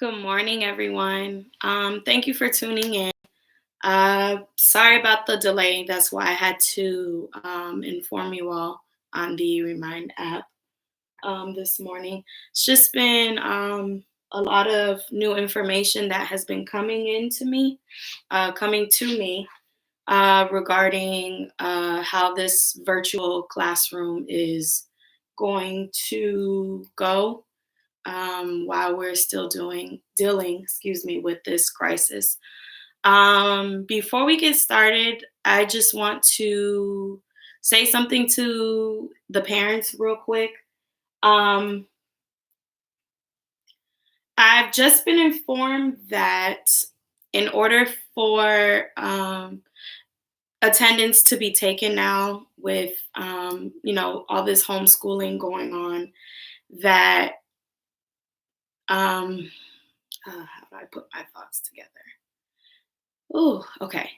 Good morning, everyone. Thank you for tuning in. Sorry about the delay. That's why I had to inform you all on the Remind app this morning. It's just been a lot of new information that has been coming to me regarding how this virtual classroom is going to go while we're still dealing, with this crisis. Before we get started, I just want to say something to the parents real quick. I've just been informed that in order for attendance to be taken now with all this homeschooling going on, that how do I put my thoughts together? Oh, okay.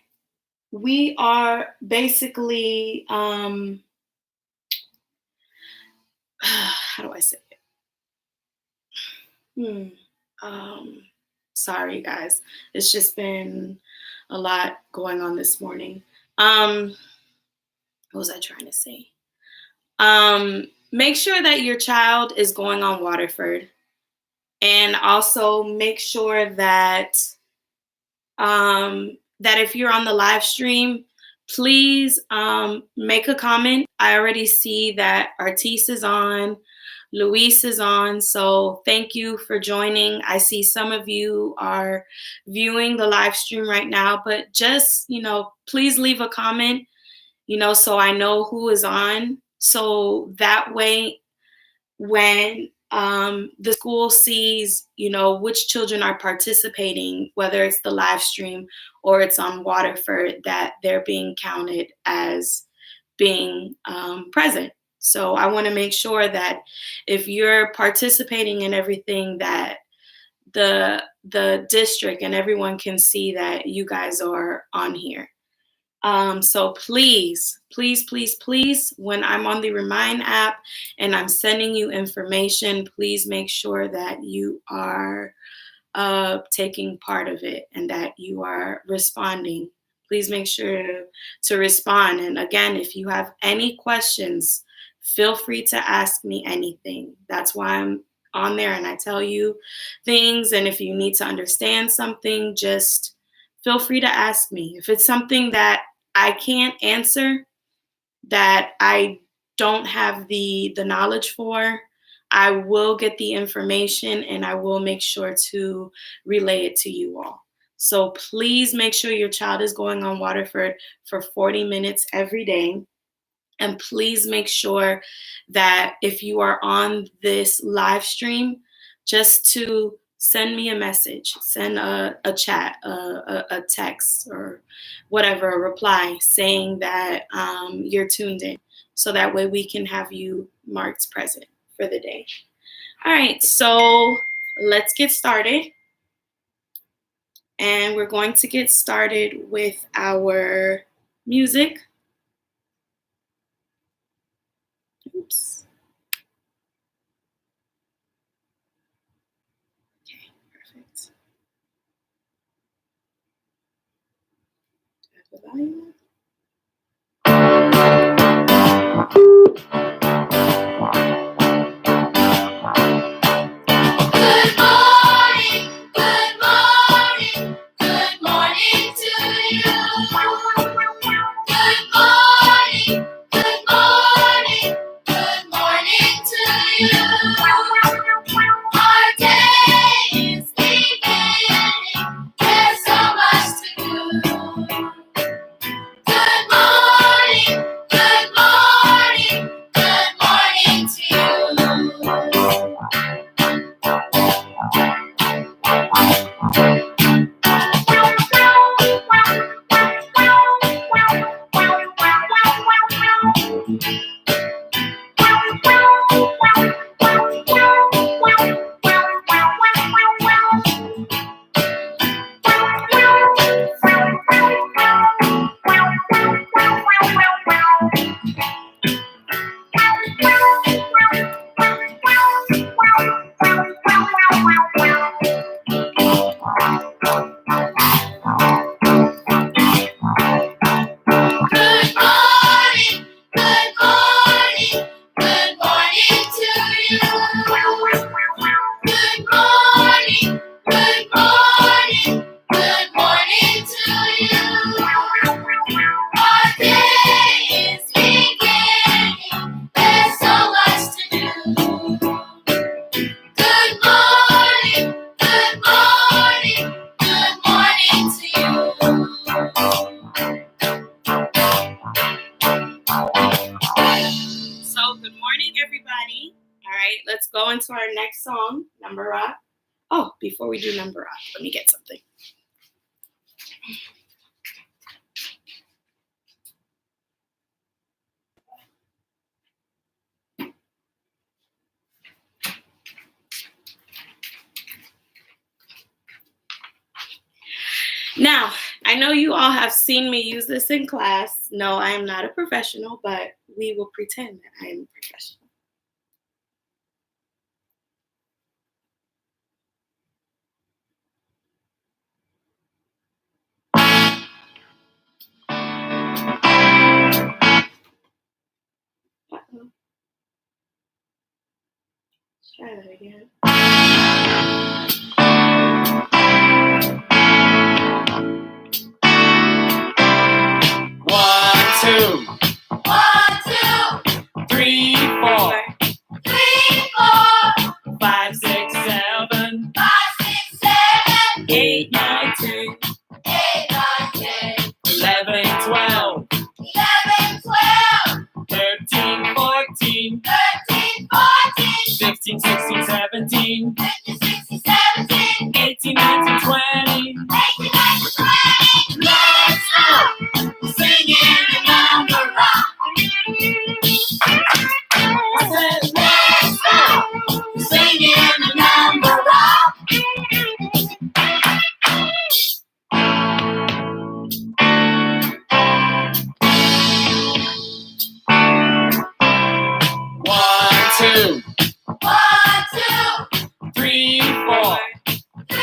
We are basically, how do I say it? Sorry, guys. It's just been a lot going on this morning. What was I trying to say? Make sure that your child is going on Waterford. And also make sure that that if you're on the live stream, please make a comment. I already see that Artis is on, Luis is on, so thank you for joining. I see some of you are viewing the live stream right now, but just, please leave a comment, so I know who is on. So that way, when the school sees, which children are participating, whether it's the live stream or it's on Waterford, that they're being counted as being present. So I want to make sure that if you're participating in everything, that the district and everyone can see that you guys are on here. So please, when I'm on the Remind app and I'm sending you information, please make sure that you are taking part of it and that you are responding. Please make sure to respond. And again, if you have any questions, feel free to ask me anything. That's why I'm on there and I tell you things. And if you need to understand something, just feel free to ask me. If it's something that I can't answer, that I don't have the knowledge for, I will get the information and I will make sure to relay it to you all. So please make sure your child is going on Waterford for 40 minutes every day. And please make sure that if you are on this live stream, just to send me a message, send a chat, a text, or whatever, a reply saying that you're tuned in. So that way we can have you marked present for the day. All right, so let's get started. And we're going to get started with our music. Oops. Okay, perfect. Add the volume. Good morning, good morning, good morning to you. Our day is beginning, there's so much to do. Good morning, good morning, good morning to you. So, good morning, everybody. All right, let's go into our next song, Number Rock. Oh, before we do Number Rock, let me get something. Now, I know you all have seen me use this in class. No, I am not a professional, but we will pretend that I am a professional. Uh-oh. Let's try that again. One, two. 1, 2, 3, 4. 3, 4, 5, 6, 7. 5, 6, 7, 8, 9, 10. 8, 9, 10, 11, 12. 11, 12, 13, 14. 13, 14, 15, 16, 17. 15, 16, 17, 18, 19, 20. 18, 19, 20. Let's go! Singing the number rock. I said, Let's go! Singing the number rock. 1, 2. 1, 2, 3, 4. 3,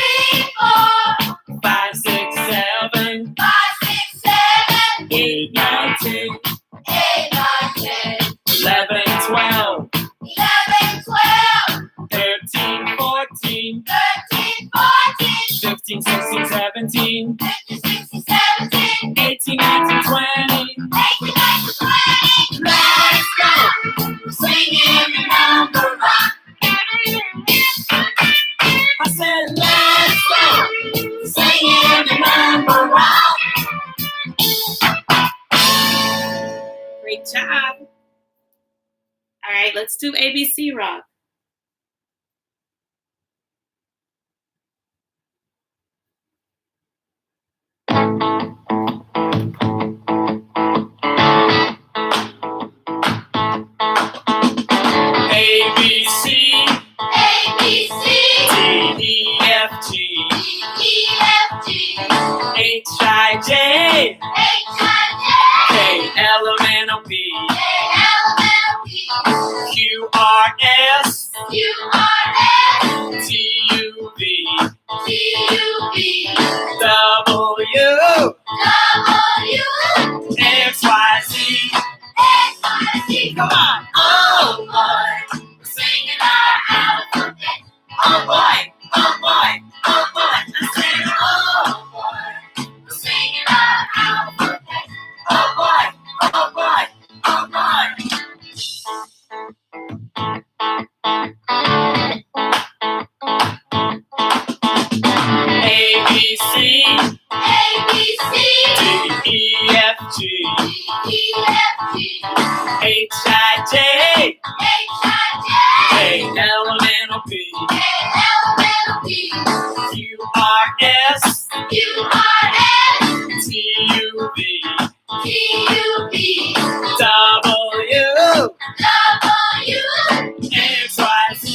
4, 5, 6, 7. 5, 6, 7, 8, 9, 10. 8, 9, 10, 11, 12. 11, 12, 13, 14. 13, 14, 15, 16, 17. 15, 16, 17, 18, 19, 20. 18, 19, 20. Let's go! Singing the number rock. I said, Let's go! Singing the number rock. Great job. All right, let's do ABC rock. A, B, C. A, B, C, D, E, F, G. D, E, F, G, H, I, J. H, I, J, K, L, M, N, O, P. K, L, M, N, O, P, Q, R, S. Q, R, S, T, U, V. T, U, V, W, W, X, Y, Z. X, Y, Z. Come on. Oh boy, we're singing our alphabet. Oh boy, oh boy, oh boy. I said, oh boy, we're singing our alphabet. Oh boy, oh boy, oh boy. A, B, C. A, B, C, D, E, F, G. D, E, F, G, H, I, J. H, I, J, K, L, M, N, O, P. K, L, M, N, O, P, Q, R, S. Q, R, S, T, U, V. T, U, V, W, W, X, Y, Z.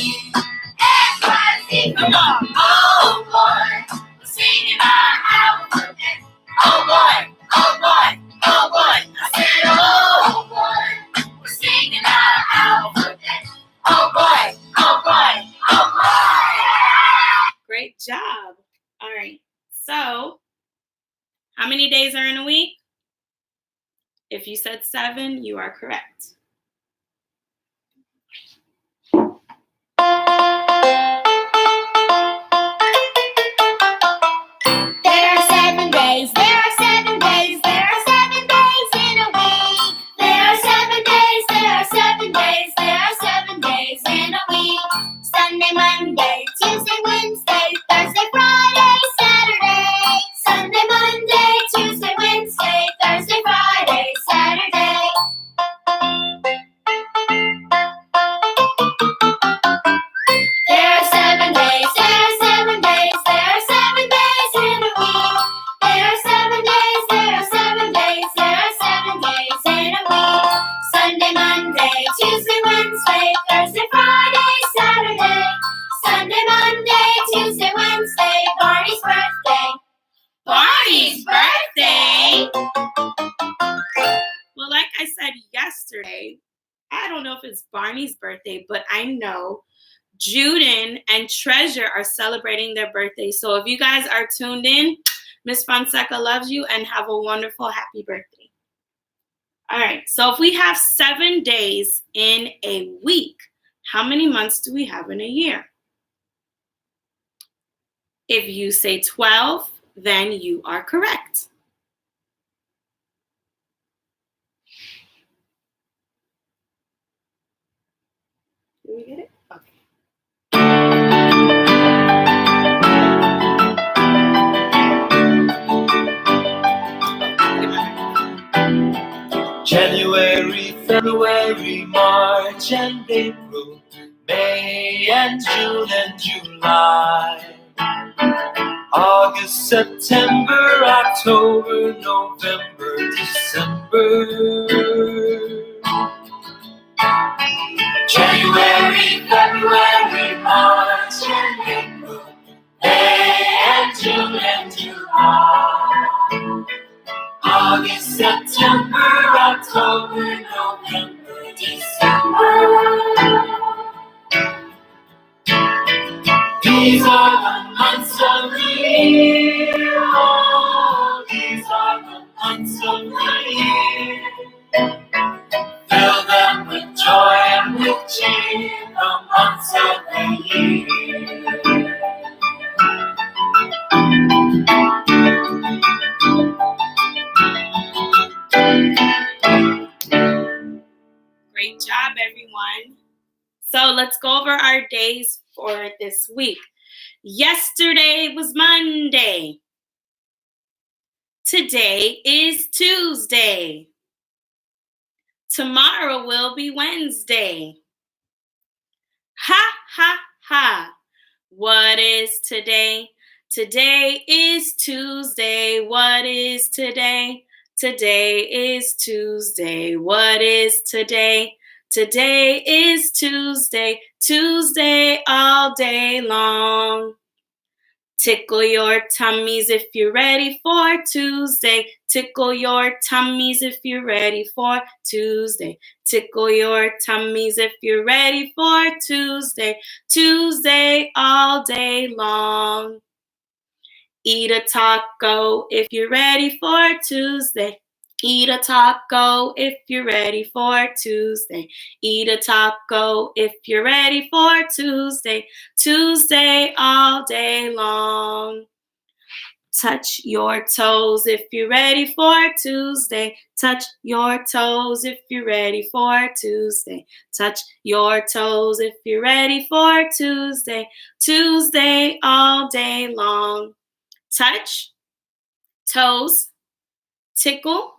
X, Y, Z. Come on. Oh boy, we're singing our alphabet. Oh boy, oh boy, oh boy. I said, oh boy, we're singing our alphabet. Oh boy, oh boy, oh boy. Great job. All right. So, how many days are in a week? If you said 7, you are correct. Sunday, Monday, Tuesday, Wednesday, Thursday, Friday, Saturday. Sunday, Monday, Tuesday, Wednesday, Thursday, Friday, Saturday. There are 7 days, there are 7 days, there are 7 days in a week. There are 7 days, there are 7 days, there are 7 days in a week. Sunday, Monday, Tuesday, Wednesday, Thursday, Friday, Saturday. Sunday, Monday, Tuesday, Wednesday, Barney's birthday. Barney's birthday! Well, like I said yesterday, I don't know if it's Barney's birthday, but I know Juden and Treasure are celebrating their birthday. So if you guys are tuned in, Miss Fonseca loves you and have a wonderful, happy birthday. All right, so if we have 7 days in a week, how many months do we have in a year? If you say 12, then you are correct. Did we get it? Okay. January, February, March and April, May and June and July, August, September, October, November, December. January, February, March and April, May and June and July, August, September, October, November, December. These are the months of the year. Oh, these are the months of the year. Fill them with joy and with cheer. The months of the year. Great job, everyone. So let's go over our days for this week. Yesterday was Monday. Today is Tuesday. Tomorrow will be Wednesday. Ha, ha, ha. What is today? Today is Tuesday. What is today? Today is Tuesday. What is today? Today is Tuesday. Tuesday all day long. Tickle your tummies if you're ready for Tuesday. Tickle your tummies if you're ready for Tuesday. Tickle your tummies if you're ready for Tuesday. Tuesday all day long. Eat a taco if you're ready for Tuesday. Eat a taco if you're ready for Tuesday. Eat a taco if you're ready for Tuesday. Tuesday all day long. Touch your toes if you're ready for Tuesday. Touch your toes if you're ready for Tuesday. Touch your toes if you're ready for Tuesday. Tuesday all day long. Touch, toes, tickle,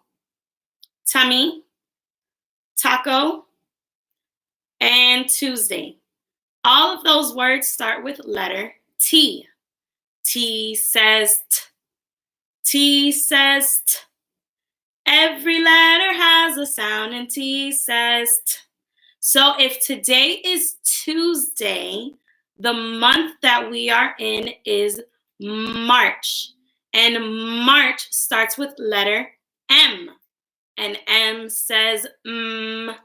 tummy, taco, and Tuesday. All of those words start with letter T. T says T. T says T. Every letter has a sound and T says T. So if today is Tuesday, the month that we are in is March. And March starts with letter M. And M says M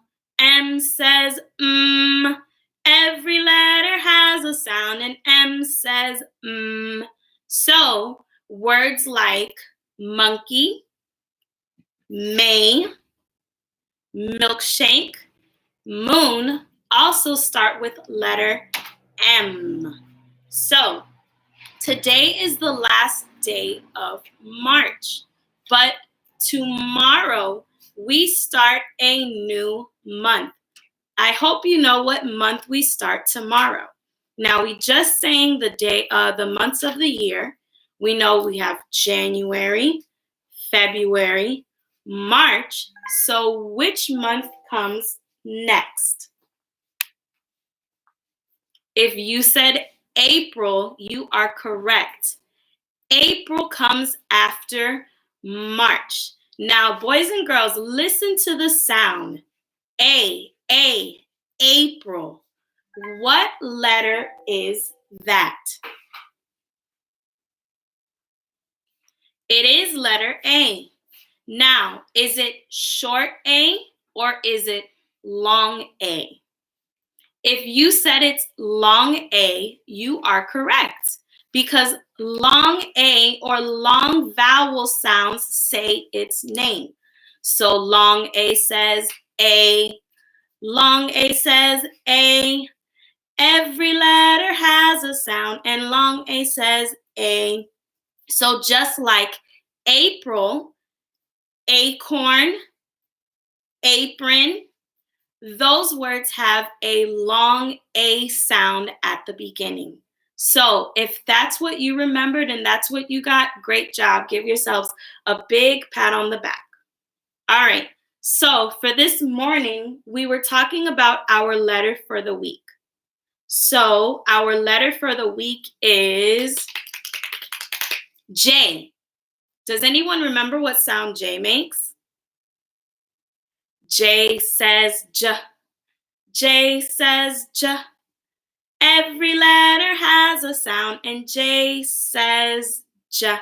says M. Every letter has a sound and M says M. So words like monkey, May, milkshake, moon also start with letter M. So today is the last day of March, but tomorrow we start a new month. I hope you know what month we start tomorrow. Now we just sang the months of the year. We know we have January, February, March. So which month comes next? If you said April, you are correct. April comes after March. Now, boys and girls, listen to the sound. April. What letter is that? It is letter A. Now, is it short A or is it long A? If you said it's long A, you are correct because long A or long vowel sounds say its name. So long A says A, long A says A. Every letter has a sound and long A says A. So just like April, acorn, apron, those words have a long A sound at the beginning. So if that's what you remembered and that's what you got, great job. Give yourselves a big pat on the back. All right. So for this morning, we were talking about our letter for the week. So our letter for the week is J. Does anyone remember what sound J makes? J says J. J says J. Every letter has a sound and J says J.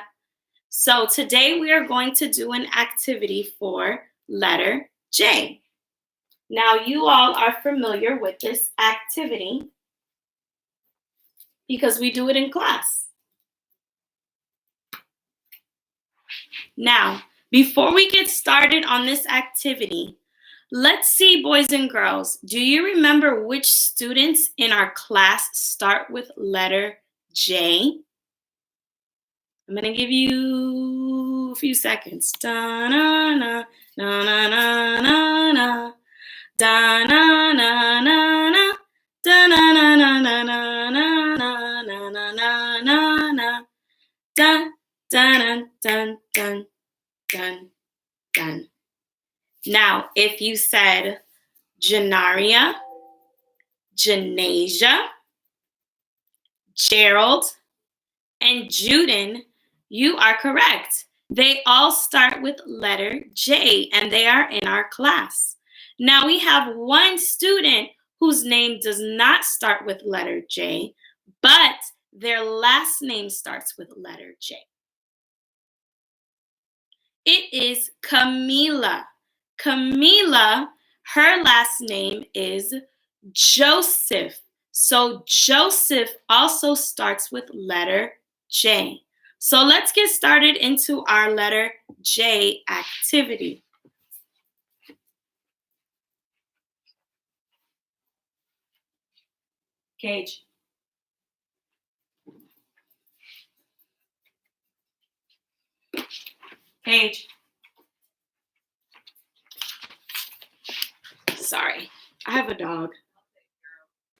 So today we are going to do an activity for letter J. Now you all are familiar with this activity because we do it in class. Now, before we get started on this activity, let's see, boys and girls, do you remember which students in our class start with letter J? I'm going to give you a few seconds. Da-na-na, na-na-na-na-na, da-na-na-na-na, da-na-na-na-na-na-na-na-na-na-na, dun-dun-dun-dun-dun-dun. Now, if you said Janaria, Janasia, Gerald, and Juden, you are correct. They all start with letter J, and they are in our class. Now, we have one student whose name does not start with letter J, but their last name starts with letter J. It is Camila. Camila, her last name is Joseph. So Joseph also starts with letter J. So let's get started into our letter J activity. Cage. Cage. Sorry, I have a dog.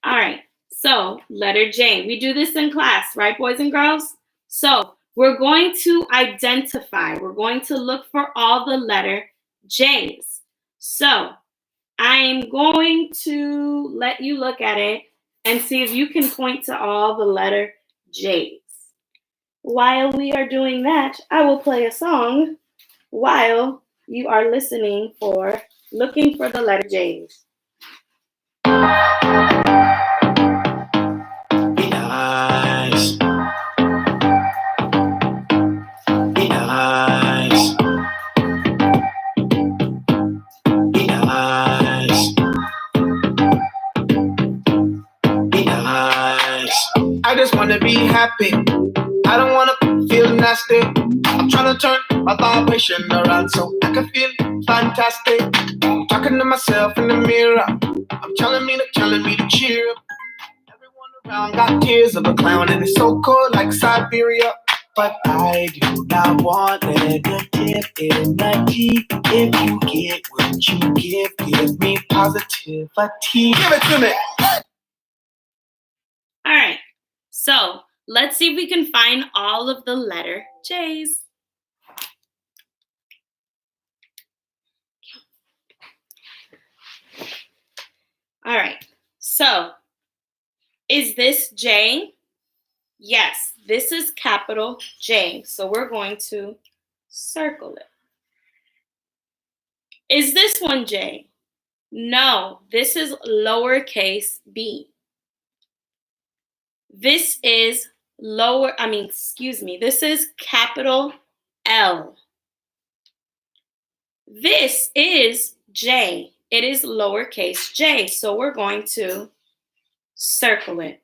All right, so letter J. We do this in class, right, boys and girls? So we're going to identify. We're going to look for all the letter J's. So I'm going to let you look at it and see if you can point to all the letter J's. While we are doing that, I will play a song while you are looking for the letter J's. Be nice. Be nice. Be nice. Be nice. I just wanna be happy. I don't wanna feel nasty. I'm trying to turn my vibration around so I can feel fantastic. I'm talking to myself in the mirror. I'm telling me to cheer up. Everyone around got tears of a clown and it's so cold like Siberia. But I do not want negative energy. If you get what you give me positivity. Give it to me. All right. So let's see if we can find all of the letter J's. All right, so is this J? Yes, this is capital J, so we're going to circle it. Is this one J? No, this is lowercase b. This is this is capital L. This is J. It is lowercase j, so we're going to circle it.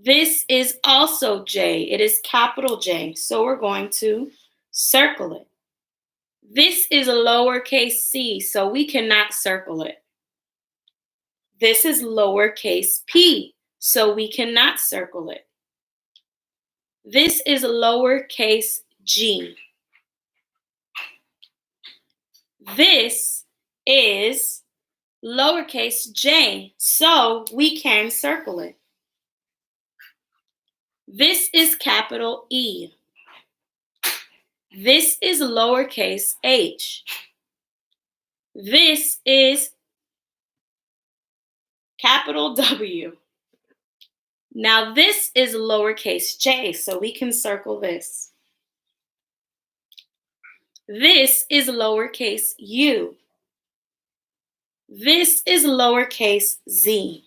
This is also J. It is capital J, so we're going to circle it. This is a lowercase c, so we cannot circle it. This is lowercase p, so we cannot circle it. This is lowercase g. This is lowercase j, so we can circle it. This is capital E. This is lowercase h. This is capital W. Now this is lowercase j, so we can circle this. This is lowercase u. This is lowercase z.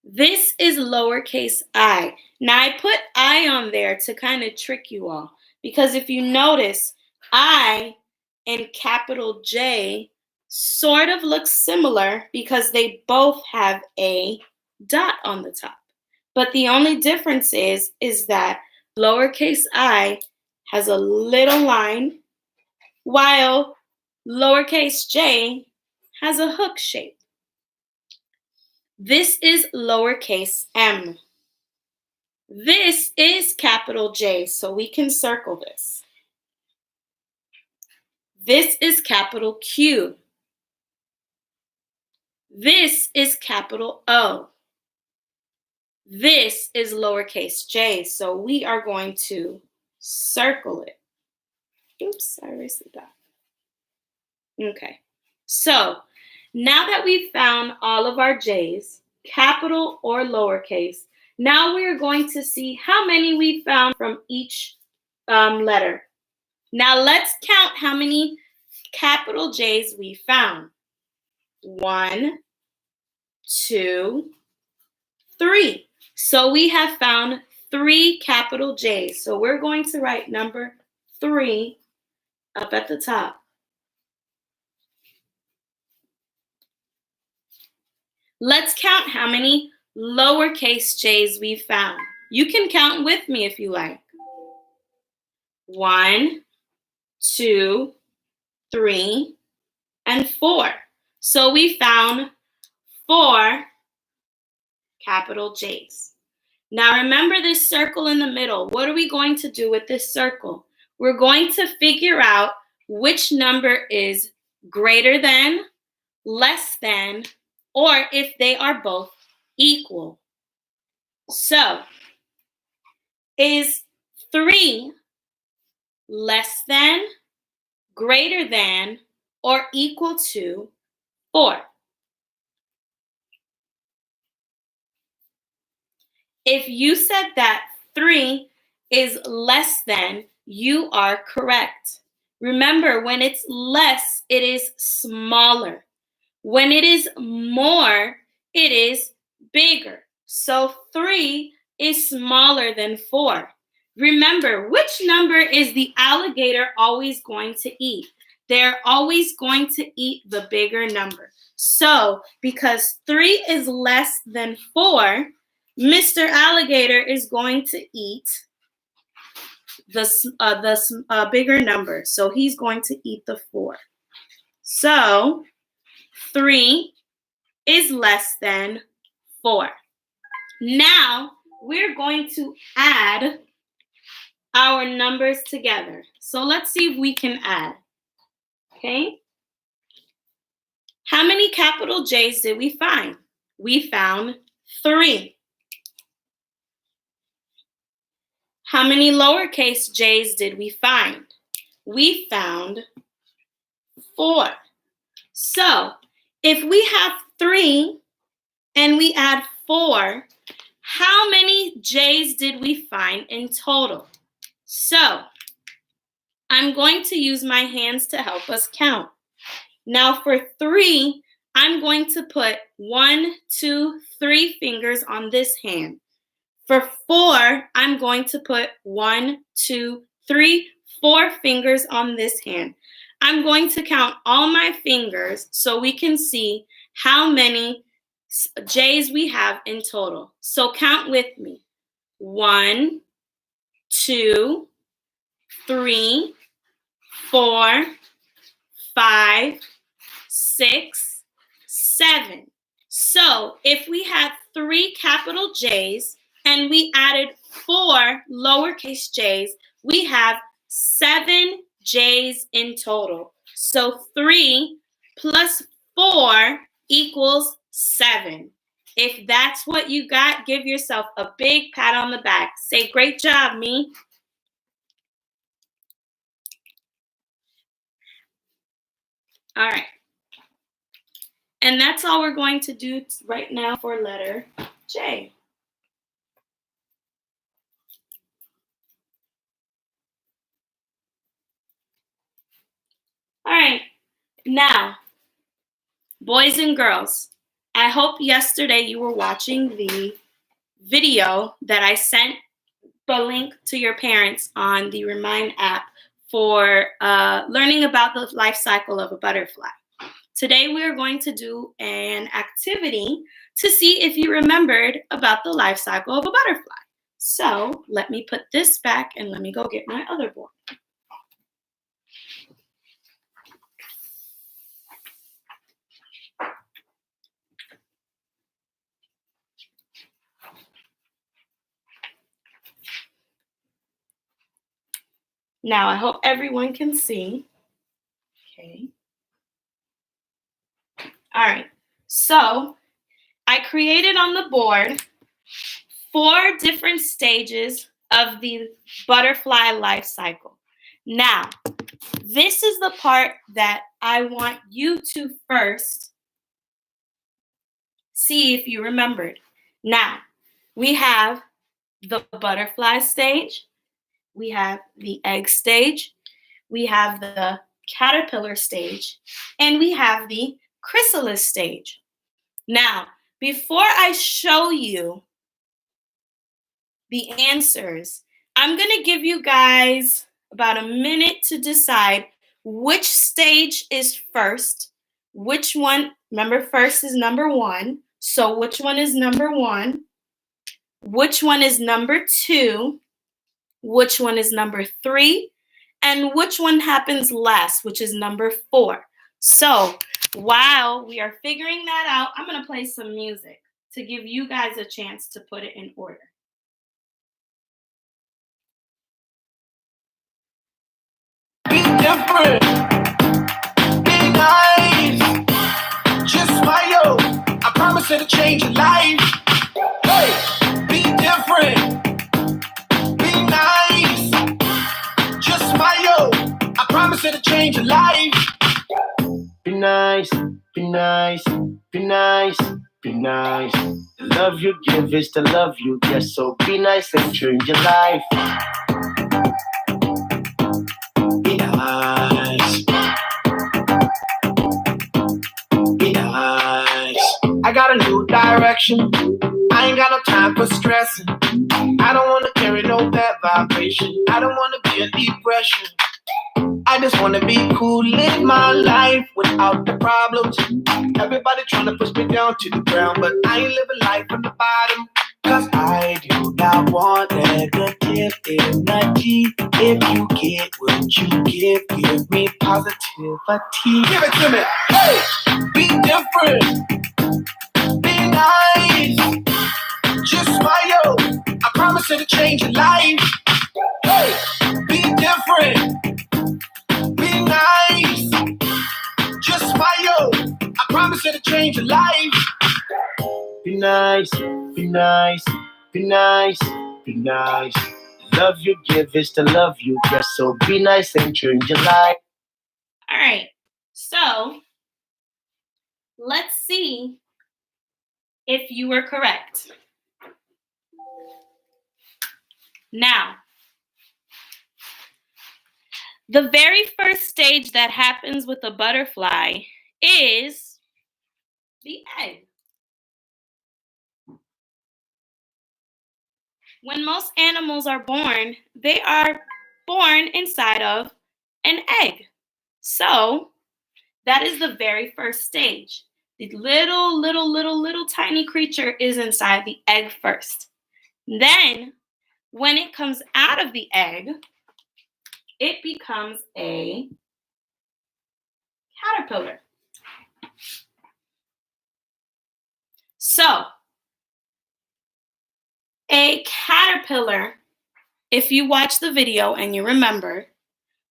This is lowercase I. Now I put I on there to kind of trick you all, because if you notice, I and capital J sort of look similar because they both have a dot on the top. But the only difference is that lowercase I has a little line, while lowercase j has a hook shape. This is lowercase m. This is capital J, so we can circle this. This is capital Q. This is capital O. This is lowercase j, so we are going to circle it. Oops, I erased the dot. Okay, so now that we've found all of our J's, capital or lowercase, now we're going to see how many we found from each letter. Now let's count how many capital J's we found. 1, 2, 3. So we have found 3 capital J's. So we're going to write number 3 up at the top. Let's count how many lowercase j's we found. You can count with me if you like. 1, 2, 3, and 4. So we found 4 capital J's. Now remember this circle in the middle. What are we going to do with this circle? We're going to figure out which number is greater than, less than, or if they are both equal. So, is 3 less than, greater than, or equal to 4? If you said that 3 is less than, you are correct. Remember, when it's less, it is smaller. When it is more, it is bigger. So 3 is smaller than 4. Remember, which number is the alligator always going to eat? They're always going to eat the bigger number. So because 3 is less than 4, Mr. Alligator is going to eat the bigger number. So he's going to eat the 4. So 3 is less than 4. Now we're going to add our numbers together. So let's see if we can add. Okay? How many capital J's did we find? We found 3. How many lowercase j's did we find? We found 4. So if we have 3 and we add 4, how many j's did we find in total? So I'm going to use my hands to help us count. Now for 3, I'm going to put 1, 2, 3 fingers on this hand. For 4, I'm going to put 1, 2, 3, 4 fingers on this hand. I'm going to count all my fingers so we can see how many J's we have in total. So count with me. 1, 2, 3, 4, 5, 6, 7. So if we had 3 capital J's and we added 4 lowercase j's, we have 7 J's in total. So 3 plus 4 equals 7. If that's what you got, give yourself a big pat on the back. Say, great job, me. All right. And that's all we're going to do right now for letter J. All right. Now, boys and girls, I hope yesterday you were watching the video that I sent the link to your parents on the Remind app for learning about the life cycle of a butterfly. Today we are going to do an activity to see if you remembered about the life cycle of a butterfly. So let me put this back and let me go get my other board. Now, I hope everyone can see. Okay. All right. So, I created on the board 4 different stages of the butterfly life cycle. Now, this is the part that I want you to first see if you remembered. Now, we have the butterfly stage. We have the egg stage, we have the caterpillar stage, and we have the chrysalis stage. Now, before I show you the answers, I'm going to give you guys about a minute to decide which stage is first, which one, remember first is number 1, so which one is number 1, which one is number 2, which one is number 3, and which one happens last, which is number 4. So while we are figuring that out, I'm going to play some music to give you guys a chance to put it in order. Be different. Be nice. Just smile. I promise it'll change your life. Hey, be different. Be nice. Just smile. I promise it'll change your life. Be nice. Be nice. Be nice. Be nice. The love you give is the love you get. So be nice and change your life. Be nice. Be nice. I got a new direction. I ain't got no time for stressing. I don't wanna carry no bad vibration. I don't wanna be a depression. I just wanna be cool, live my life without the problems. Everybody trying to push me down to the ground, but I ain't living life from the bottom. Cause I do not want negative energy. If you get what you give me positivity. Give it to me. Hey, be different. Be nice. Just smile. I promise it'll change your life. Hey, be different. Be nice. Just smile. I promise it'll change your life. Be nice, be nice, be nice, be nice. Love you give is the love you get, so be nice and change your life. All right, so let's see if you were correct. Now, the very first stage that happens with a butterfly is the egg. When most animals are born, they are born inside of an egg. So that is the very first stage. The little tiny creature is inside the egg first. Then, when it comes out of the egg, it becomes a caterpillar. So, a caterpillar, if you watch the video and you remember,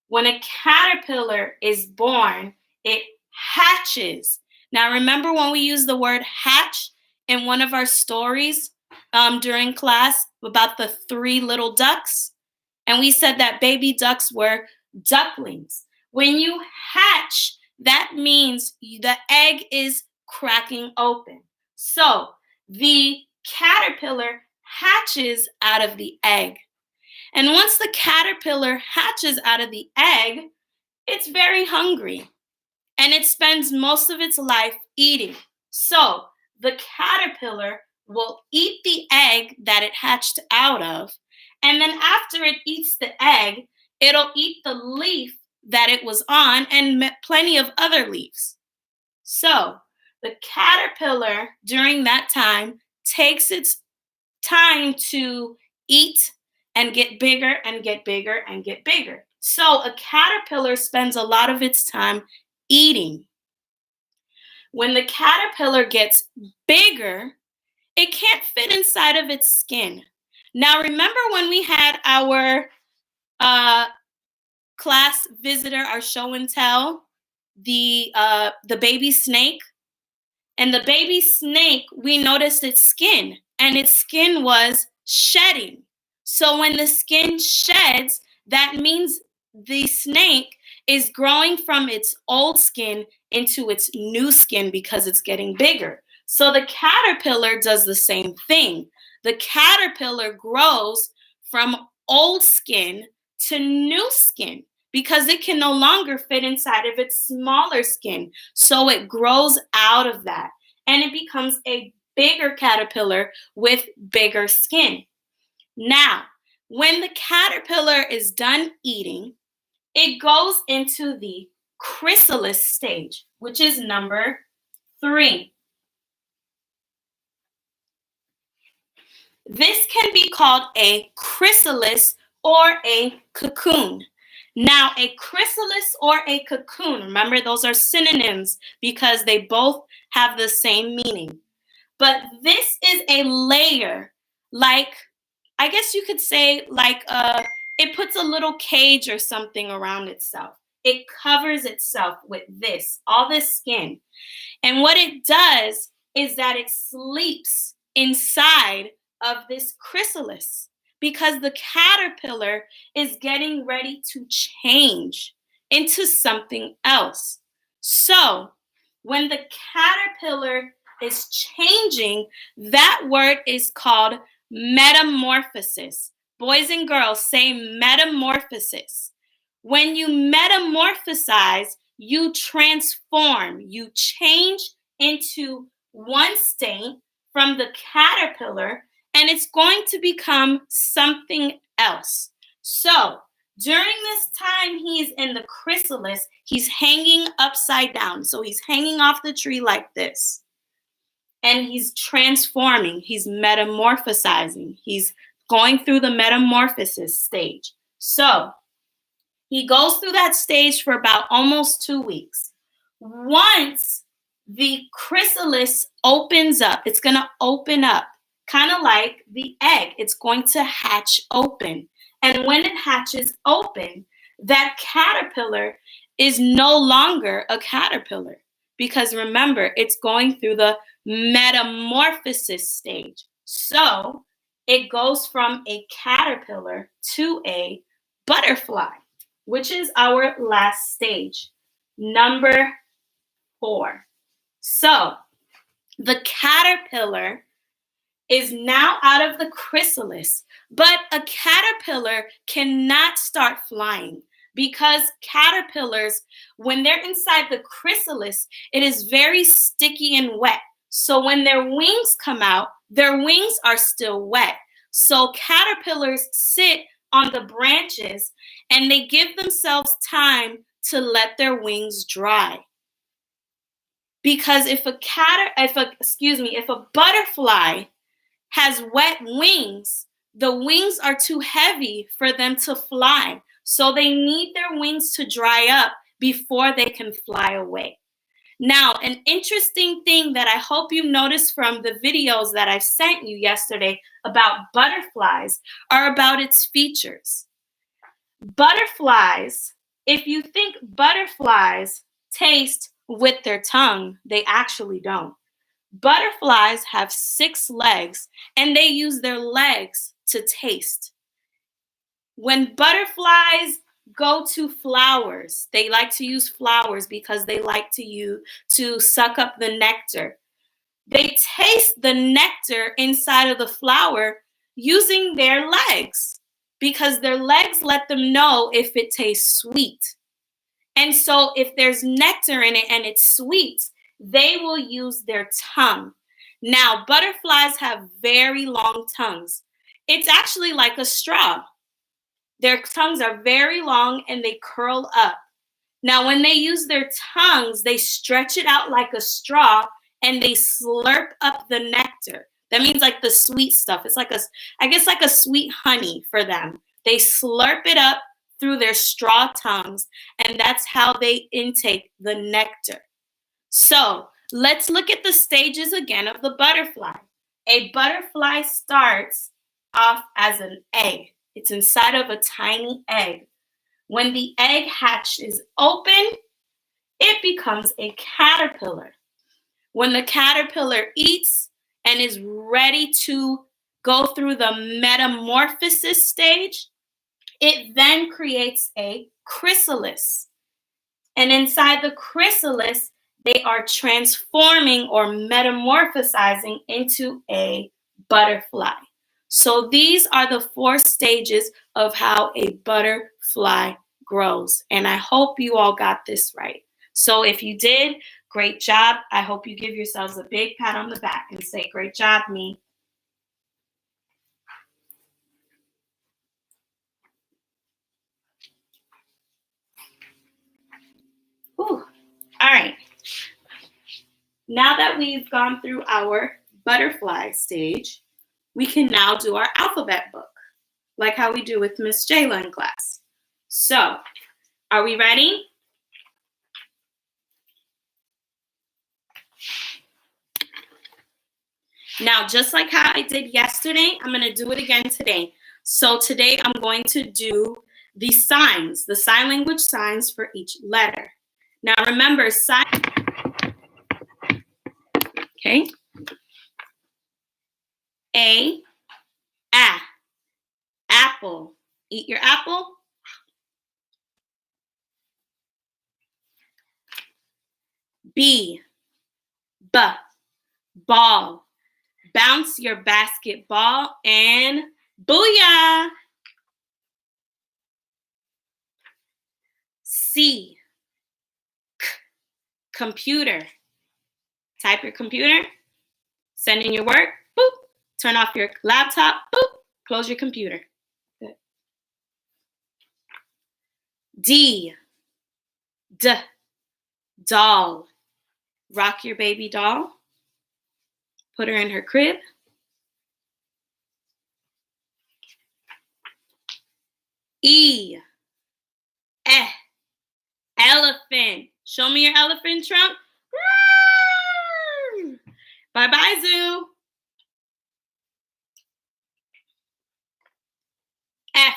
when a caterpillar is born, it hatches. Now, remember when we used the word hatch in one of our stories during class about the 3 little ducks? And we said that baby ducks were ducklings. When you hatch, that means the egg is cracking open. So the caterpillar hatches out of the egg. And once the caterpillar hatches out of the egg, it's very hungry and it spends most of its life eating. So the caterpillar will eat the egg that it hatched out of, and then after it eats the egg, it'll eat the leaf that it was on and plenty of other leaves. So the caterpillar during that time takes its time to eat and get bigger and get bigger and get bigger. So a caterpillar spends a lot of its time eating. When the caterpillar gets bigger, it can't fit inside of its skin. Now, remember when we had our class visitor, our show and tell, the baby snake? And the baby snake, we noticed its skin, and its skin was shedding. So when the skin sheds, that means the snake is growing from its old skin into its new skin because it's getting bigger. So the caterpillar does the same thing. The caterpillar grows from old skin to new skin because it can no longer fit inside of its smaller skin. So it grows out of that and it becomes a bigger caterpillar with bigger skin. Now, when the caterpillar is done eating, it goes into the chrysalis stage, which is number 3. This can be called a chrysalis or a cocoon. Now, a chrysalis or a cocoon, remember those are synonyms because they both have the same meaning. But this is a layer, like, I guess you could say, like it puts a little cage or something around itself. It covers itself with this, all this skin. And what it does is that it sleeps inside of this chrysalis because the caterpillar is getting ready to change into something else. So when the caterpillar is changing, that word is called metamorphosis. Boys and girls, say metamorphosis. When you metamorphosize, you transform, you change into one state from the caterpillar, and it's going to become something else. So during this time he's in the chrysalis, he's hanging upside down. So he's hanging off the tree like this. And he's transforming, he's metamorphosizing, he's going through the metamorphosis stage. So he goes through that stage for about almost 2 weeks. Once the chrysalis opens up, it's going to open up, kind of like the egg. It's going to hatch open. And when it hatches open, that caterpillar is no longer a caterpillar because remember, it's going through the metamorphosis stage. So it goes from a caterpillar to a butterfly, which is our last stage, number 4. So the caterpillar is now out of the chrysalis, but a caterpillar cannot start flying because caterpillars, when they're inside the chrysalis, it is very sticky and wet. So when their wings come out, their wings are still wet. So caterpillars sit on the branches and they give themselves time to let their wings dry. Because if a butterfly has wet wings, the wings are too heavy for them to fly. So they need their wings to dry up before they can fly away. Now, an interesting thing that I hope you noticed from the videos that I sent you yesterday about butterflies are about its features. Butterflies, if you think butterflies taste with their tongue, they actually don't. Butterflies have 6 legs and they use their legs to taste. When butterflies go to flowers, they like to use flowers because they like to suck up the nectar. They taste the nectar inside of the flower using their legs because their legs let them know if it tastes sweet. And so if there's nectar in it and it's sweet, they will use their tongue. Now, butterflies have very long tongues. It's actually like a straw. Their tongues are very long and they curl up. Now, when they use their tongues, they stretch it out like a straw and they slurp up the nectar. That means like the sweet stuff. It's like a sweet honey for them. They slurp it up through their straw tongues, and that's how they intake the nectar. So let's look at the stages again of the butterfly. A butterfly starts off as an egg. It's inside of a tiny egg. When the egg hatch is open, it becomes a caterpillar. When the caterpillar eats and is ready to go through the metamorphosis stage, it then creates a chrysalis. And inside the chrysalis, they are transforming or metamorphosizing into a butterfly. So these are the 4 stages of how a butterfly grows. And I hope you all got this right. So if you did, great job. I hope you give yourselves a big pat on the back and say, great job, me. Whew. All right. Now that we've gone through our butterfly stage, we can now do our alphabet book, like how we do with Miss Jayla in class. So, are we ready? Now, just like how I did yesterday, I'm going to do it again today. So today I'm going to do the signs, the sign language signs for each letter. Now remember, okay? A, apple. Eat your apple. B, ball. Bounce your basketball and booyah. C, computer. Type your computer. Send in your work. Boop. Turn off your laptop. Boop. Close your computer. Good. D, doll. Rock your baby doll. Put her in her crib. E, elephant. Show me your elephant trunk. Bye-bye, zoo. F,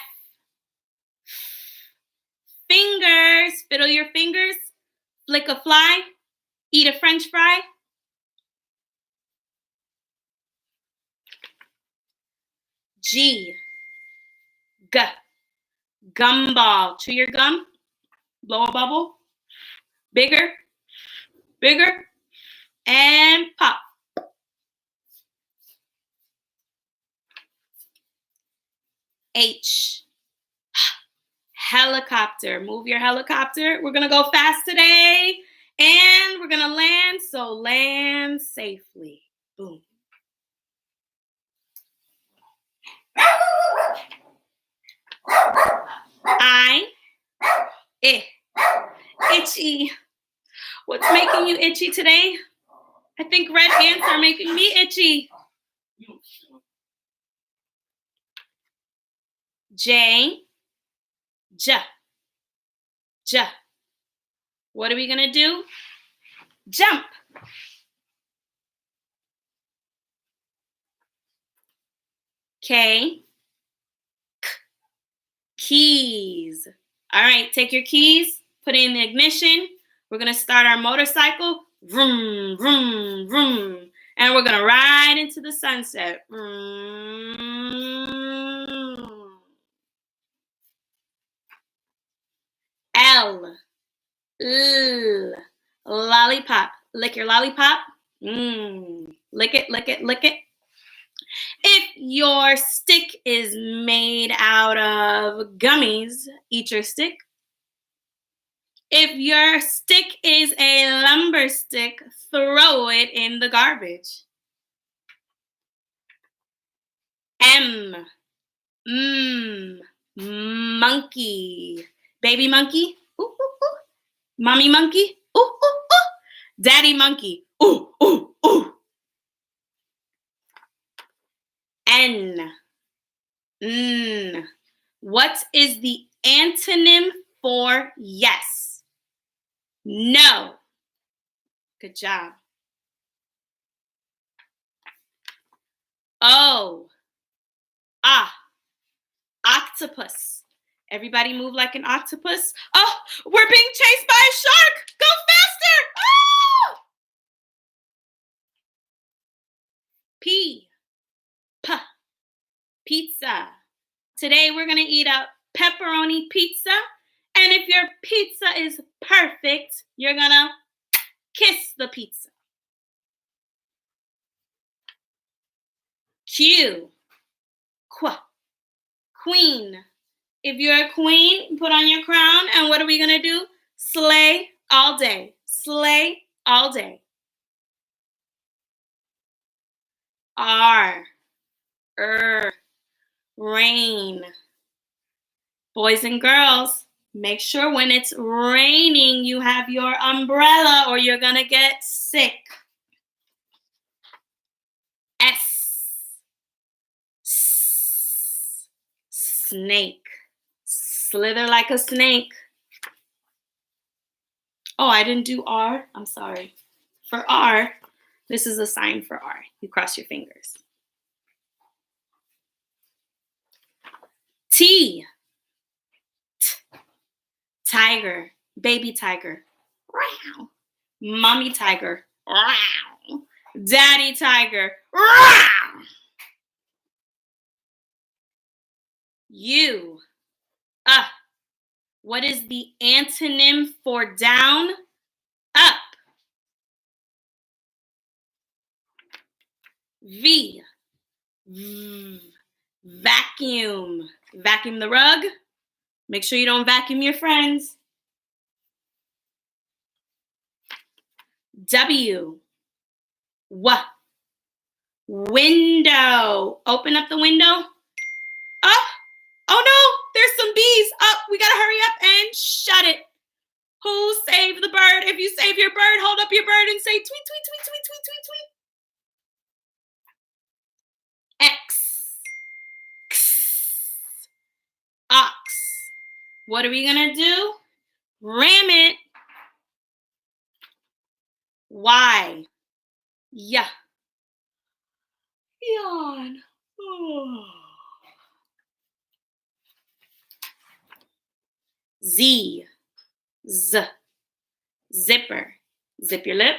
fingers. Fiddle your fingers. Flick a fly. Eat a French fry. G. G. Gumball. Chew your gum. Blow a bubble. Bigger. Bigger. And pop. H. Helicopter. Move your helicopter. We're going to go fast today. And we're going to land. So land safely. Boom. I. Itchy. What's making you itchy today? I think red ants are making me itchy. J. J. J. What are we going to do? Jump. K. Keys. All right, take your keys, put it in the ignition. We're going to start our motorcycle. Vroom, vroom, vroom. And we're going to ride into the sunset. Vroom. L. L. Lollipop. Lick your lollipop. Lick it, lick it, lick it. If your stick is made out of gummies, eat your stick. If your stick is a lumber stick, throw it in the garbage. M. Monkey. Baby monkey. Ooh, ooh, ooh. Mommy monkey. Ooh, ooh, ooh. Daddy monkey. Ooh, ooh, ooh. N. What is the antonym for yes? No. Good job. O. Octopus. Everybody move like an octopus. Oh, we're being chased by a shark. Go faster. Oh! P. Pizza. Today we're going to eat a pepperoni pizza. And if your pizza is perfect, you're going to kiss the pizza. Q. Queen. If you're a queen, put on your crown. And what are we going to do? Slay all day. Slay all day. R. Rain. Boys and girls, make sure when it's raining, you have your umbrella or you're going to get sick. S. Snake. Slither like a snake. Oh, I didn't do R. I'm sorry. For R, this is a sign for R. You cross your fingers. T. Tiger. Baby tiger. Wow. Mommy tiger. Wow. Daddy tiger. Wow. U. What is the antonym for down? Up. V. Vacuum. Vacuum the rug. Make sure you don't vacuum your friends. W. Window. Open up the window. Oh no, there's some bees. We gotta hurry up and shut it. Who saved the bird? If you save your bird, hold up your bird and say tweet, tweet, tweet, tweet, tweet, tweet, tweet. X. Ox. What are we gonna do? Ram it. Y. Yawn. Oh. Z. Zipper. Zip your lip.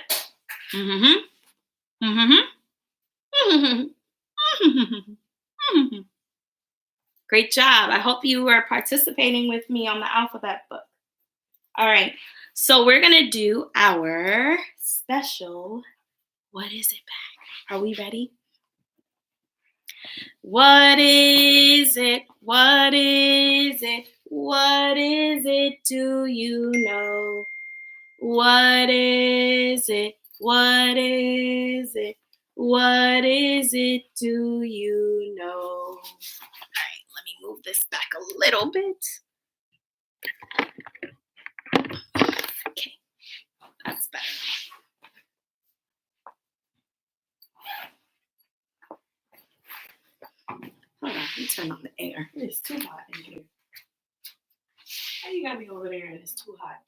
Great job. I hope you were participating with me on the alphabet book. All right. So we're going to do our special What Is It bag. Are we ready? What is it? What is it? What is it? Do you know? What is it? What is it? What is it? Do you know? All right, let me move this back a little bit. Okay, that's better. Hold on, let me turn on the air. It is too hot in here. How you got me over there and it's too hot?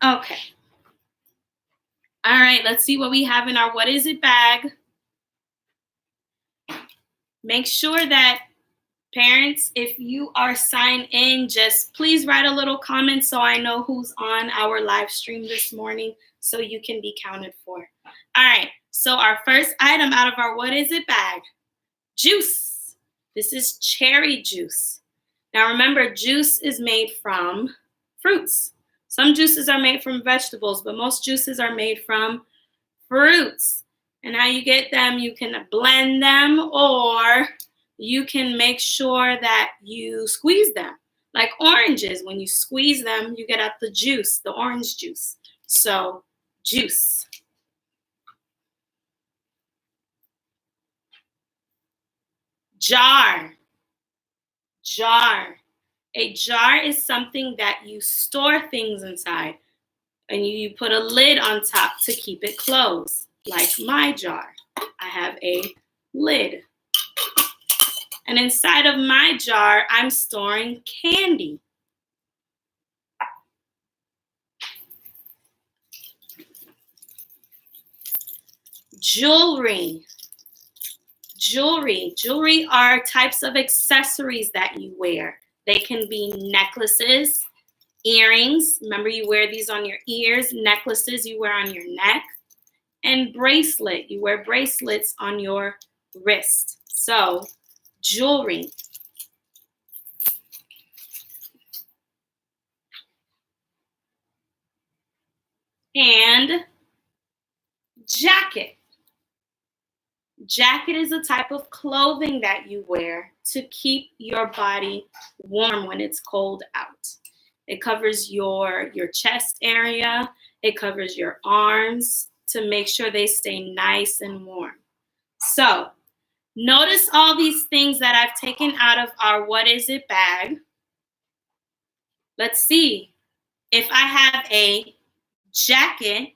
Okay. All right, let's see what we have in our What Is It bag. Make sure that parents, if you are signed in, just please write a little comment so I know who's on our live stream this morning so you can be counted for. All right, so our first item out of our What Is It bag, juice. This is cherry juice. Now remember, juice is made from fruits. Some juices are made from vegetables, but most juices are made from fruits. And how you get them, you can blend them or you can make sure that you squeeze them. Like oranges, when you squeeze them, you get out the juice, the orange juice. So, juice. Jar. Jar. A jar is something that you store things inside. And you put a lid on top to keep it closed. Like my jar. I have a lid. And inside of my jar, I'm storing candy. Jewelry. Jewelry. Jewelry are types of accessories that you wear. They can be necklaces, earrings. Remember, you wear these on your ears. Necklaces you wear on your neck. And bracelet. You wear bracelets on your wrist. So, jewelry. And jacket. Jacket is a type of clothing that you wear to keep your body warm when it's cold out. It covers your chest area. It covers your arms to make sure they stay nice and warm. So, notice all these things that I've taken out of our What Is It bag. Let's see. If I have a jacket,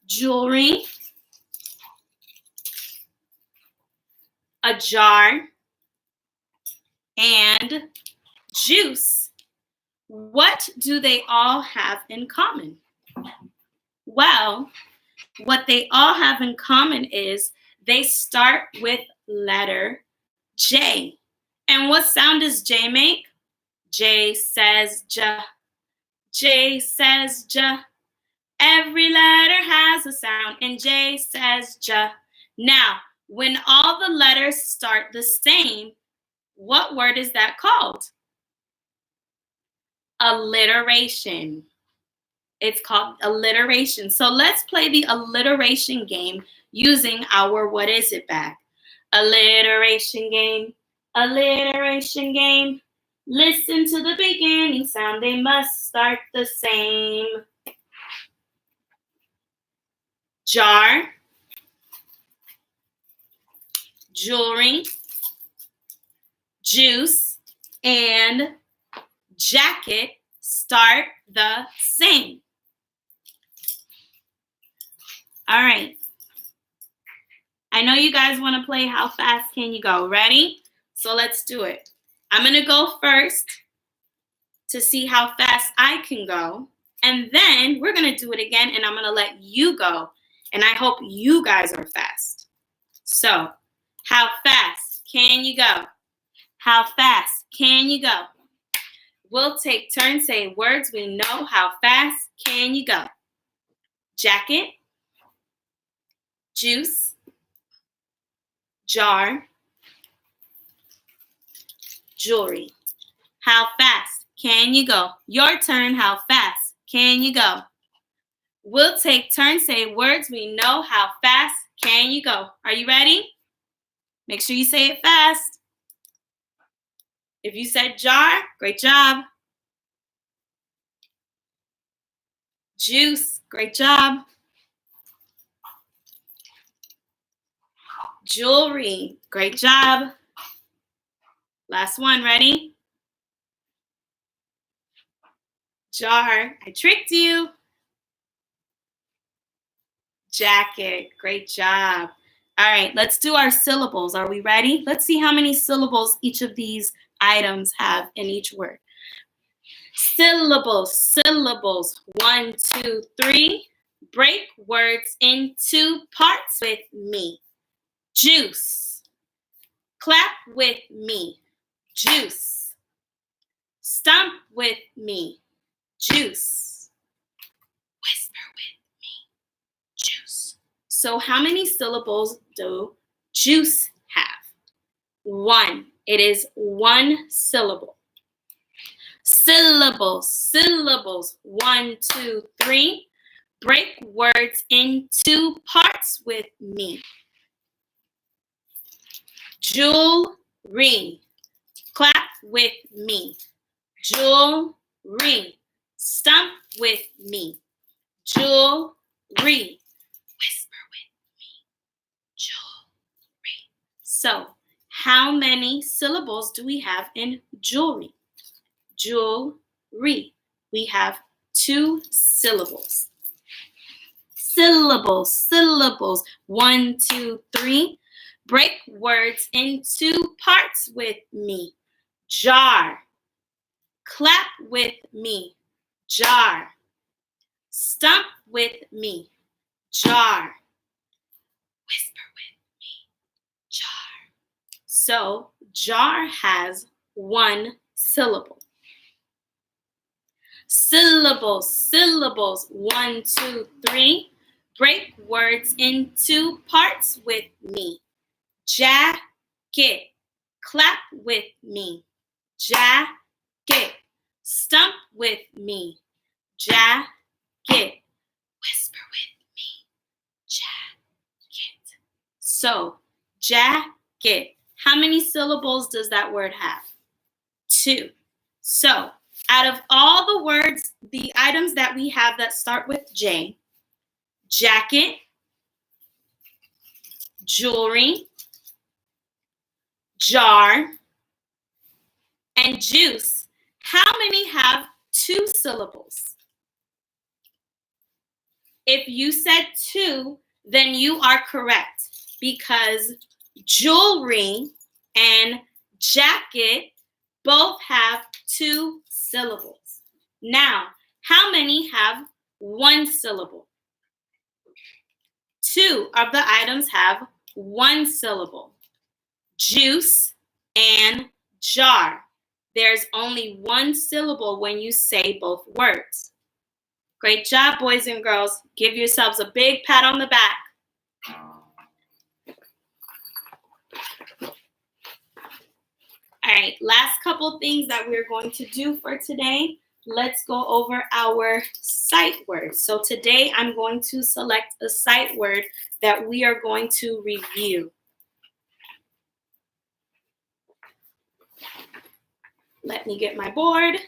jewelry, a jar, and juice, what do they all have in common? Well, what they all have in common is they start with letter J. And what sound does J make? J says J. J says J. Every letter has a sound, and J says J. Now, when all the letters start the same, what word is that called? Alliteration. It's called alliteration. So let's play the alliteration game using our What Is It bag. Alliteration game, alliteration game. Listen to the beginning sound, they must start the same. Jar, jewelry, juice, and jacket start the same. All right. I know you guys want to play How Fast Can You Go? Ready? So let's do it. I'm going to go first to see how fast I can go. And then we're going to do it again, and I'm going to let you go. And I hope you guys are fast. So, how fast can you go? How fast can you go? We'll take turns saying words we know. How fast can you go? Jacket, juice, jar, jewelry. How fast can you go? Your turn. How fast can you go? We'll take turns saying words we know. How fast can you go? Are you ready? Make sure you say it fast. If you said jar, great job. Juice, great job. Jewelry, great job. Last one, ready? Jar, I tricked you. Jacket, great job. All right, let's do our syllables. Are we ready? Let's see how many syllables each of these items have in each word. Syllables, syllables. 1, 2, 3. Break words into parts with me. Juice. Clap with me. Juice. Stomp with me. Juice. Whisper with me. Juice. So how many syllables do juice have? 1. It is 1 syllable. Syllables, syllables. 1, 2, 3. Break words into parts with me. Jewelry. Clap with me. Jewelry. Stomp with me. Jewelry. Whisper with me. Jewelry. So, how many syllables do we have in jewelry? Jewelry. We have 2 syllables. Syllables, syllables. 1, 2, 3. Break words into parts with me. Jar. Clap with me. Jar. Stomp with me. Jar. Whisper with me. Jar. So, jar has 1 syllable. Syllables, syllables. 1, 2, 3. Break words into parts with me. Jacket. Clap with me. Jacket. Stomp with me. Jacket. Whisper with me. Jacket. So, jacket. How many syllables does that word have? 2. So, out of all the words, the items that we have that start with J, jacket, jewelry, jar, and juice, how many have 2 syllables? If you said 2, then you are correct because jewelry and jacket both have 2 syllables. Now, how many have 1 syllable? 2 of the items have 1 syllable. Juice and jar. There's only 1 syllable when you say both words. Great job, boys and girls. Give yourselves a big pat on the back. All right, last couple things that we're going to do for today. Let's go over our sight words. So today I'm going to select a sight word that we are going to review. Let me get my board.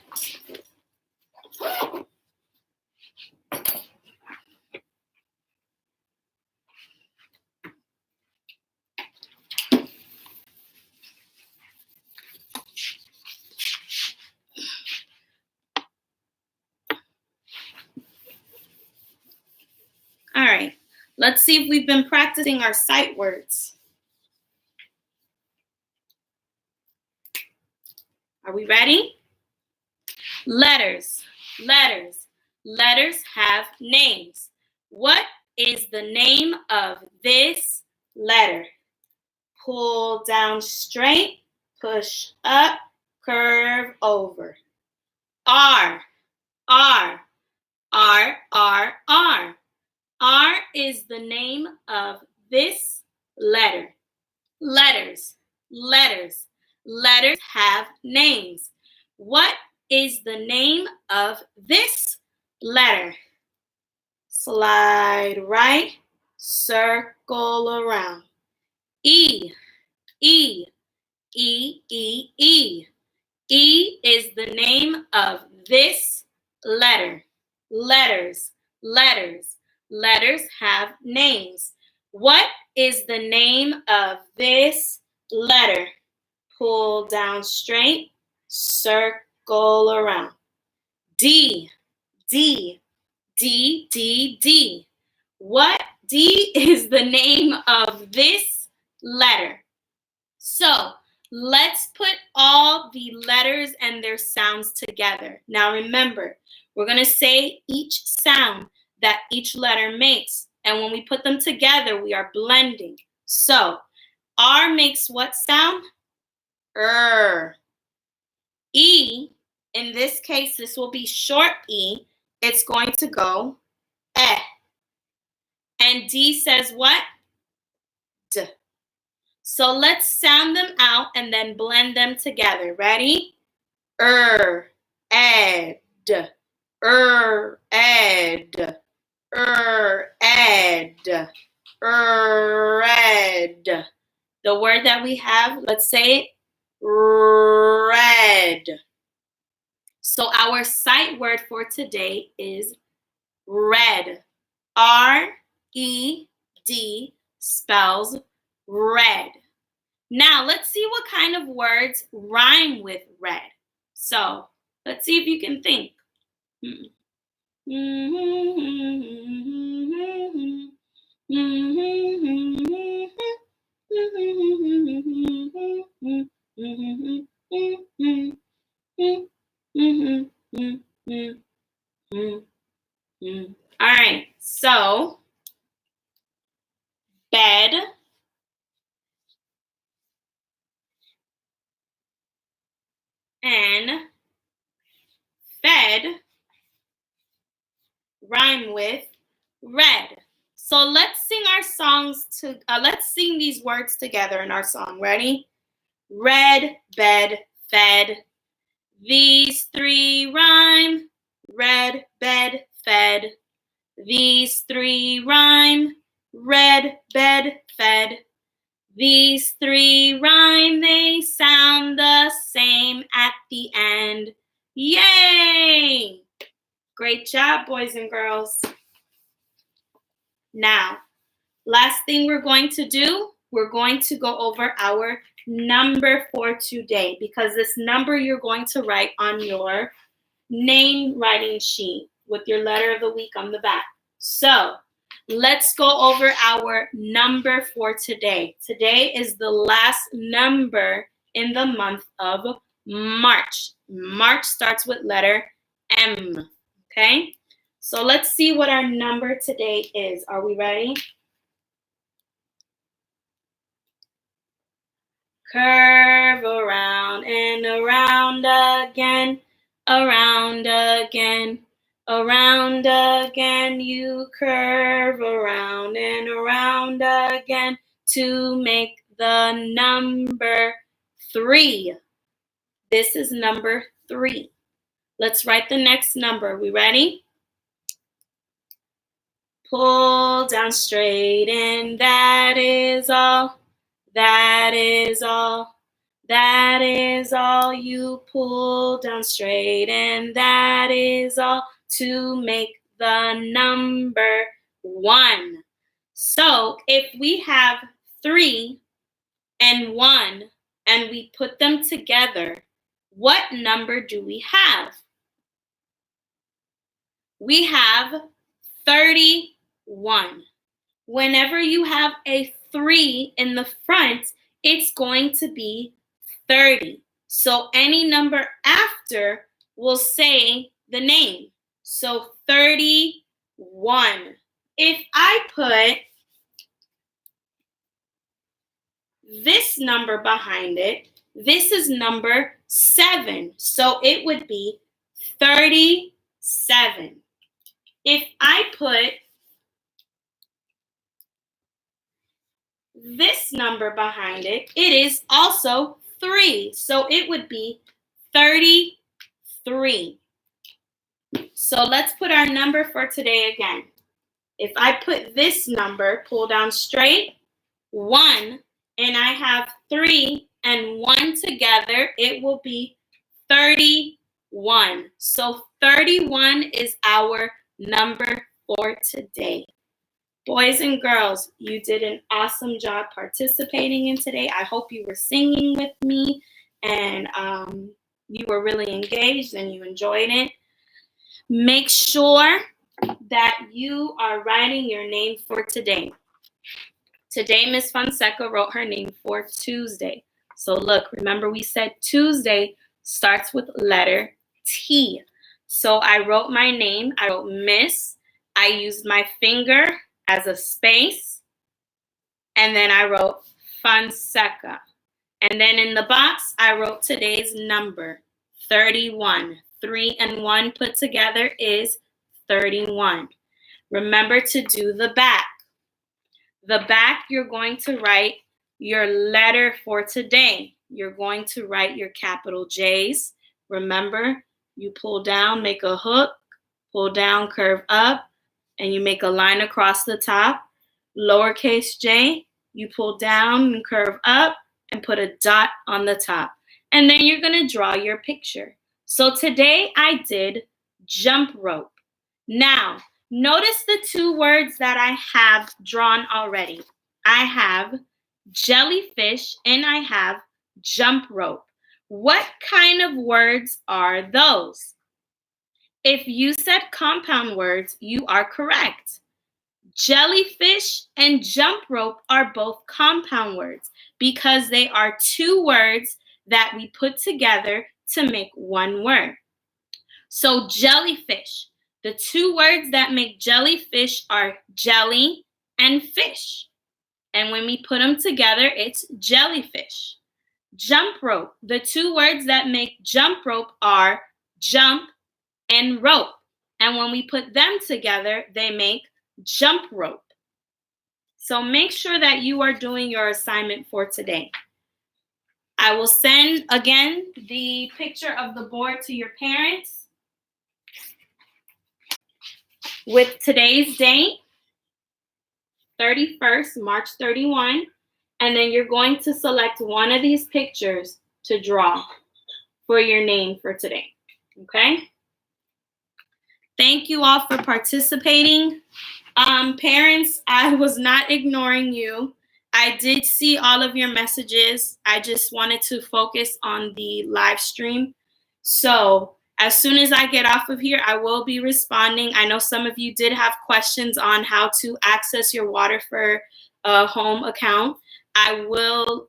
All right, let's see if we've been practicing our sight words. Are we ready? Letters, letters. Letters have names. What is the name of this letter? Pull down straight, push up, curve over. R, R, R, R, R. R is the name of this letter. Letters, letters, letters have names. What is the name of this letter? Slide right, circle around. E, E, E, E, E. E is the name of this letter. Letters, letters, letters have names. What is the name of this letter? Pull down straight, circle around. D, D, D, D, D. What D is the name of this letter? So let's put all the letters and their sounds together. Now remember, we're going to say each sound that each letter makes. And when we put them together, we are blending. So R makes what sound? E, in this case, this will be short E. It's going to go eh. And D says what? D. So let's sound them out and then blend them together. Ready? Ed, ed, ed, ed, red. The word that we have, let's say it, red. So our sight word for today is red. R-E-D spells red. Now, let's see what kind of words rhyme with red. So, let's see if you can think. All right, so bed, and fed rhyme with red. So let's sing our songs let's sing these words together in our song. Ready? Red, bed, fed. These three rhyme. Red, bed, fed. These three rhyme. Red, bed, fed. These three rhyme, they sound the same at the end. Yay! Great job, boys and girls. Now, last thing we're going to do, we're going to go over our number for today, because this number you're going to write on your name writing sheet with your letter of the week on the back. So, let's go over our number for today. Today is the last number in the month of March. March starts with letter M, okay? So let's see what our number today is. Are we ready? Curve around and around again, around again. Around again, you curve around and around again to make the number 3. This is number 3. Let's write the next number. We ready? Pull down straight, and that is all. That is all. That is all. You pull down straight, and that is all to make the number 1. So if we have 3 and 1 and we put them together, what number do we have? We have 31. Whenever you have a 3 in the front, it's going to be 30. So any number after will say the name. So 31. If I put this number behind it, this is number 7. So it would be 37. If I put this number behind it, it is also 3. So it would be 33. So let's put our number for today again. If I put this number, pull down straight, 1, and I have 3 and 1 together, it will be 31. So 31 is our number for today. Boys and girls, you did an awesome job participating in today. I hope you were singing with me and you were really engaged and you enjoyed it. Make sure that you are writing your name for today. Today, Miss Fonseca wrote her name for Tuesday. So look, remember we said Tuesday starts with letter T. So I wrote my name. I wrote Miss. I used my finger as a space. And then I wrote Fonseca. And then in the box, I wrote today's number, 31. 3 and 1 put together is 31. Remember to do the back. The back, you're going to write your letter for today. You're going to write your capital J's. Remember, you pull down, make a hook, pull down, curve up, and you make a line across the top. Lowercase j, you pull down and curve up and put a dot on the top. And then you're going to draw your picture. So today I did jump rope. Now, notice the 2 words that I have drawn already. I have jellyfish and I have jump rope. What kind of words are those? If you said compound words, you are correct. Jellyfish and jump rope are both compound words because they are 2 words that we put together to make one word. So jellyfish, the 2 words that make jellyfish are jelly and fish. And when we put them together, it's jellyfish. Jump rope, the 2 words that make jump rope are jump and rope. And when we put them together, they make jump rope. So make sure that you are doing your assignment for today. I will send again the picture of the board to your parents with today's date, 31st, March 31, and then you're going to select one of these pictures to draw for your name for today, okay? Thank you all for participating. Parents, I was not ignoring you. I did see all of your messages. I just wanted to focus on the live stream. So as soon as I get off of here, I will be responding. I know some of you did have questions on how to access your Waterford home account. I will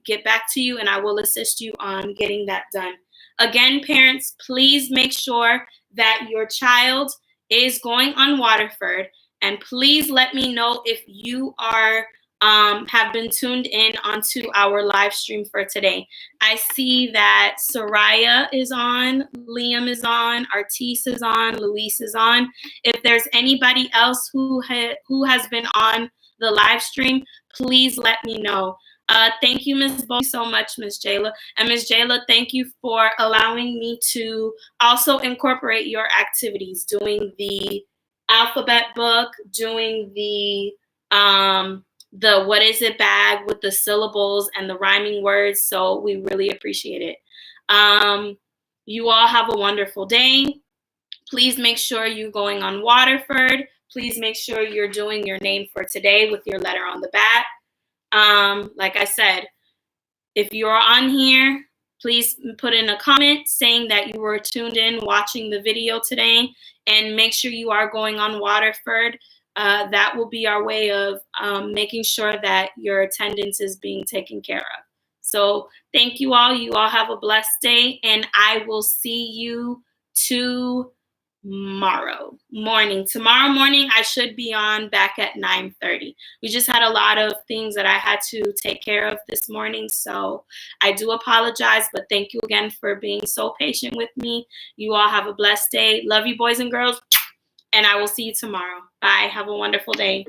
get back to you and I will assist you on getting that done. Again, parents, please make sure that your child is going on Waterford, and please let me know if you are have been tuned in onto our live stream for today. I see that Soraya is on, Liam is on, Artis is on, Luis is on. If there's anybody else who has been on the live stream, please let me know. Thank you, Ms. Bo, so much, Ms. Jayla. And Ms. Jayla, thank you for allowing me to also incorporate your activities, doing the alphabet book, doing the what is it bag with the syllables and the rhyming words. So we really appreciate it. You all have a wonderful day. Please make sure you're going on Waterford. Please make sure you're doing your name for today with your letter on the back. Like I said, if you're on here, please put in a comment saying that you were tuned in watching the video today, and make sure you are going on Waterford. That will be our way of making sure that your attendance is being taken care of. So thank you all. You all have a blessed day, and I will see you tomorrow morning. Tomorrow morning, I should be on back at 9:30. We just had a lot of things that I had to take care of this morning, so I do apologize, but thank you again for being so patient with me. You all have a blessed day. Love you, boys and girls, and I will see you tomorrow. Bye. Have a wonderful day.